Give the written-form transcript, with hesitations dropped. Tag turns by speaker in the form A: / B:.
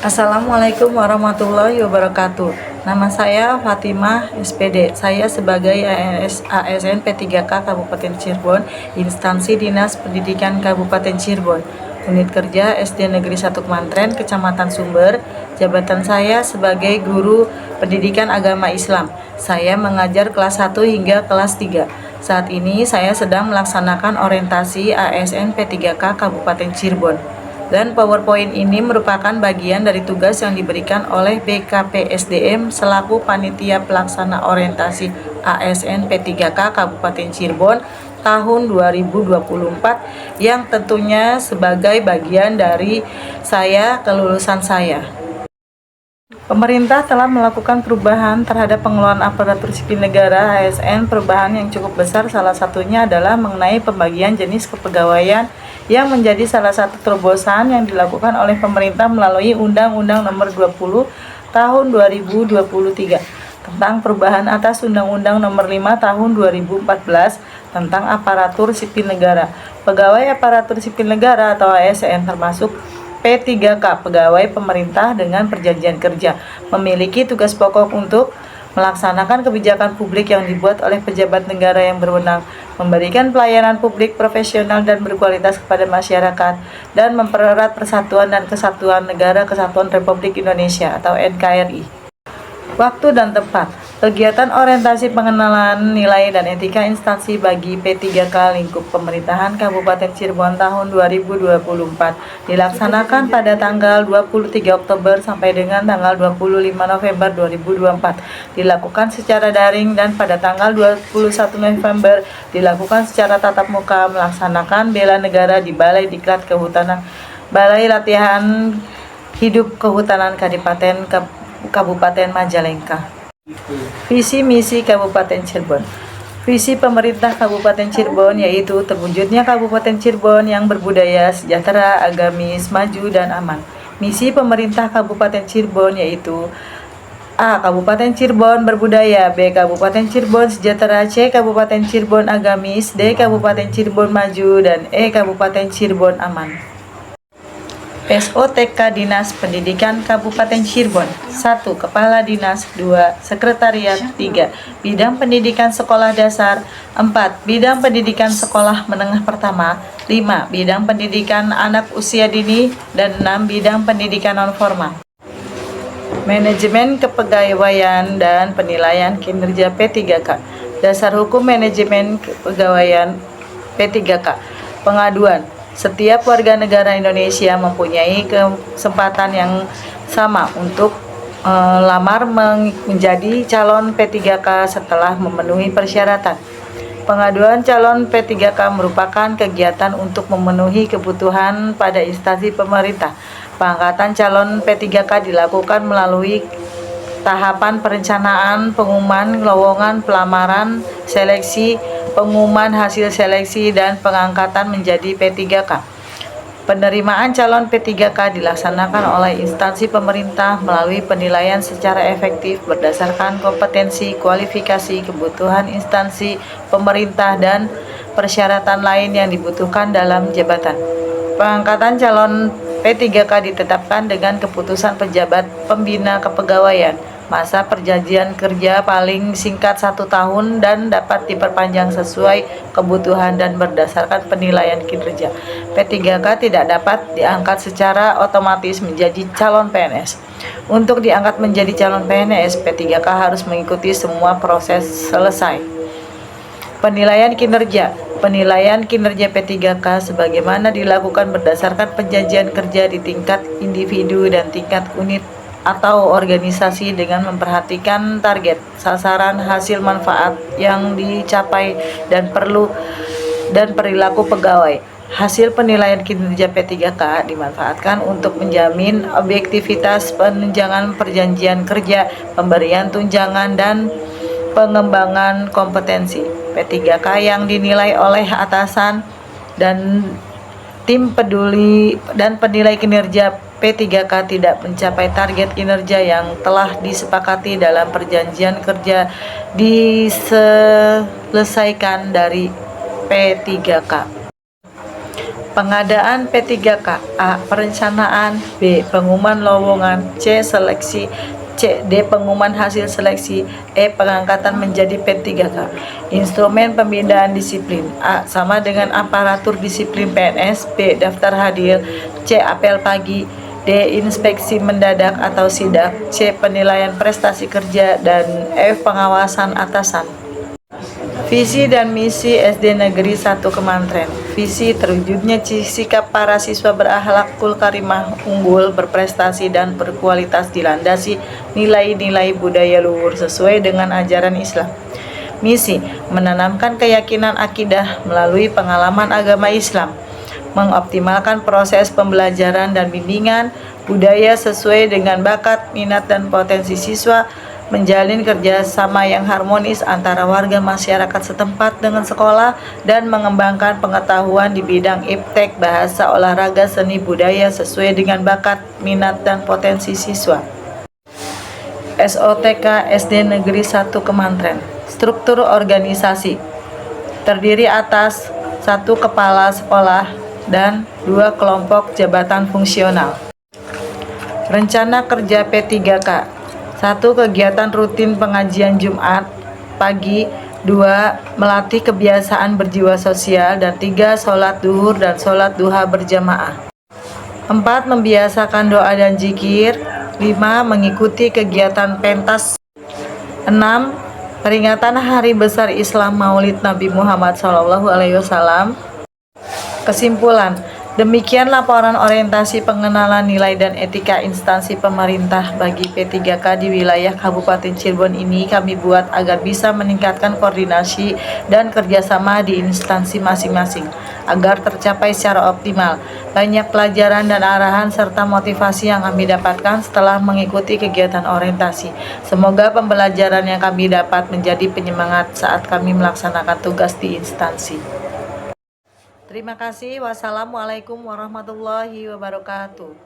A: Assalamualaikum warahmatullahi wabarakatuh. Nama saya Fatimah SPD. Saya sebagai ASN P3K Kabupaten Cirebon, instansi Dinas Pendidikan Kabupaten Cirebon, unit kerja SD Negeri 1 Kemantren, Kecamatan Sumber. Jabatan saya sebagai guru pendidikan agama Islam. Saya mengajar kelas 1 hingga kelas 3. Saat ini saya sedang melaksanakan orientasi ASN P3K Kabupaten Cirebon. Dan PowerPoint ini merupakan bagian dari tugas yang diberikan oleh BKPSDM selaku Panitia Pelaksana Orientasi ASN P3K Kabupaten Cirebon tahun 2024 yang tentunya sebagai bagian dari kelulusan saya. Pemerintah telah melakukan perubahan terhadap pengelolaan aparatur sipil negara ASN. Perubahan yang cukup besar salah satunya adalah mengenai pembagian jenis kepegawaian yang menjadi salah satu terobosan yang dilakukan oleh pemerintah melalui Undang-Undang Nomor 20 Tahun 2023 tentang perubahan atas Undang-Undang Nomor 5 Tahun 2014 tentang aparatur sipil negara. Pegawai aparatur sipil negara atau ASN termasuk P3K, pegawai pemerintah dengan perjanjian kerja, memiliki tugas pokok untuk melaksanakan kebijakan publik yang dibuat oleh pejabat negara yang berwenang, memberikan pelayanan publik profesional dan berkualitas kepada masyarakat, dan mempererat persatuan dan kesatuan Negara Kesatuan Republik Indonesia atau NKRI. Waktu dan tempat. Kegiatan orientasi pengenalan nilai dan etika instansi bagi P3K lingkup pemerintahan Kabupaten Cirebon tahun 2024 dilaksanakan pada tanggal 23 Oktober sampai dengan tanggal 25 November 2024. Dilakukan secara daring dan pada tanggal 21 November dilakukan secara tatap muka melaksanakan bela negara di Balai Diklat Kehutanan, Balai Latihan Hidup Kehutanan Kabupaten Majalengka. Visi misi Kabupaten Cirebon. Visi pemerintah Kabupaten Cirebon yaitu terwujudnya Kabupaten Cirebon yang berbudaya, sejahtera, agamis, maju, dan aman. Misi pemerintah Kabupaten Cirebon yaitu A. Kabupaten Cirebon berbudaya, B. Kabupaten Cirebon sejahtera, C. Kabupaten Cirebon agamis, D. Kabupaten Cirebon maju, dan E. Kabupaten Cirebon aman. SOTK Dinas Pendidikan Kabupaten Cirebon. 1. Kepala Dinas. 2. Sekretariat. 3. Bidang Pendidikan Sekolah Dasar. 4. Bidang Pendidikan Sekolah Menengah Pertama. 5. Bidang Pendidikan Anak Usia Dini. Dan 6. Bidang Pendidikan Non-Formal. Manajemen Kepegawaian dan Penilaian Kinerja P3K. Dasar Hukum Manajemen Kepegawaian P3K. Pengaduan. Setiap warga negara Indonesia mempunyai kesempatan yang sama untuk lamar menjadi calon P3K setelah memenuhi persyaratan. Pengaduan calon P3K merupakan kegiatan untuk memenuhi kebutuhan pada instansi pemerintah. Pengangkatan calon P3K dilakukan melalui tahapan perencanaan, pengumuman lowongan pelamaran, seleksi, pengumuman hasil seleksi, dan pengangkatan menjadi P3K. Penerimaan calon P3K dilaksanakan oleh instansi pemerintah melalui penilaian secara efektif berdasarkan kompetensi, kualifikasi, kebutuhan instansi pemerintah, dan persyaratan lain yang dibutuhkan dalam jabatan. Pengangkatan calon P3K ditetapkan dengan keputusan pejabat pembina kepegawaian. Masa perjanjian kerja paling singkat 1 tahun dan dapat diperpanjang sesuai kebutuhan dan berdasarkan penilaian kinerja. P3K tidak dapat diangkat secara otomatis menjadi calon PNS. Untuk diangkat menjadi calon PNS, P3K harus mengikuti semua proses selesai. Penilaian kinerja. Penilaian kinerja P3K sebagaimana dilakukan berdasarkan perjanjian kerja di tingkat individu dan tingkat unit atau organisasi dengan memperhatikan target, sasaran, hasil manfaat yang dicapai dan perilaku pegawai. Hasil penilaian kinerja P3K dimanfaatkan untuk menjamin objektivitas penunjangan perjanjian kerja, pemberian tunjangan, dan pengembangan kompetensi. P3K yang dinilai oleh atasan dan tim peduli dan penilai kinerja P3K tidak mencapai target kinerja yang telah disepakati dalam perjanjian kerja diselesaikan dari P3K. Pengadaan P3K. A. Perencanaan. B. Pengumuman lowongan. C. Seleksi. D. Pengumuman hasil seleksi. E. Pengangkatan menjadi P3K. Instrumen pembinaan disiplin. A. Sama dengan aparatur disiplin PNS. B. Daftar hadir. C. Apel pagi. D. Inspeksi mendadak atau sidak. C. Penilaian prestasi kerja. Dan F. Pengawasan atasan. Visi dan misi SD Negeri 1 Kemantren. Visi: terwujudnya sikap para siswa berakhlakul karimah, unggul, berprestasi, dan berkualitas dilandasi nilai-nilai budaya luhur sesuai dengan ajaran Islam. Misi: menanamkan keyakinan akidah melalui pengalaman agama Islam, mengoptimalkan proses pembelajaran dan bimbingan budaya sesuai dengan bakat, minat, dan potensi siswa, menjalin kerjasama yang harmonis antara warga masyarakat setempat dengan sekolah, dan mengembangkan pengetahuan di bidang iptek, bahasa, olahraga, seni, budaya sesuai dengan bakat, minat, dan potensi siswa. SOTK SD Negeri 1 Kemantren. Struktur organisasi terdiri atas 1 kepala sekolah dan 2 kelompok jabatan fungsional. Rencana kerja P3K. 1. Kegiatan rutin pengajian Jumat pagi. 2. Melatih kebiasaan berjiwa sosial. Dan 3. Sholat duhur dan sholat duha berjamaah. 4. Membiasakan doa dan zikir. 5. Mengikuti kegiatan pentas. 6. Peringatan Hari Besar Islam Maulid Nabi Muhammad SAW. Kesimpulan: demikian laporan orientasi pengenalan nilai dan etika instansi pemerintah bagi P3K di wilayah Kabupaten Cirebon ini kami buat agar bisa meningkatkan koordinasi dan kerjasama di instansi masing-masing agar tercapai secara optimal. Banyak pelajaran dan arahan serta motivasi yang kami dapatkan setelah mengikuti kegiatan orientasi. Semoga pembelajaran yang kami dapat menjadi penyemangat saat kami melaksanakan tugas di instansi. Terima kasih. Wassalamualaikum warahmatullahi wabarakatuh.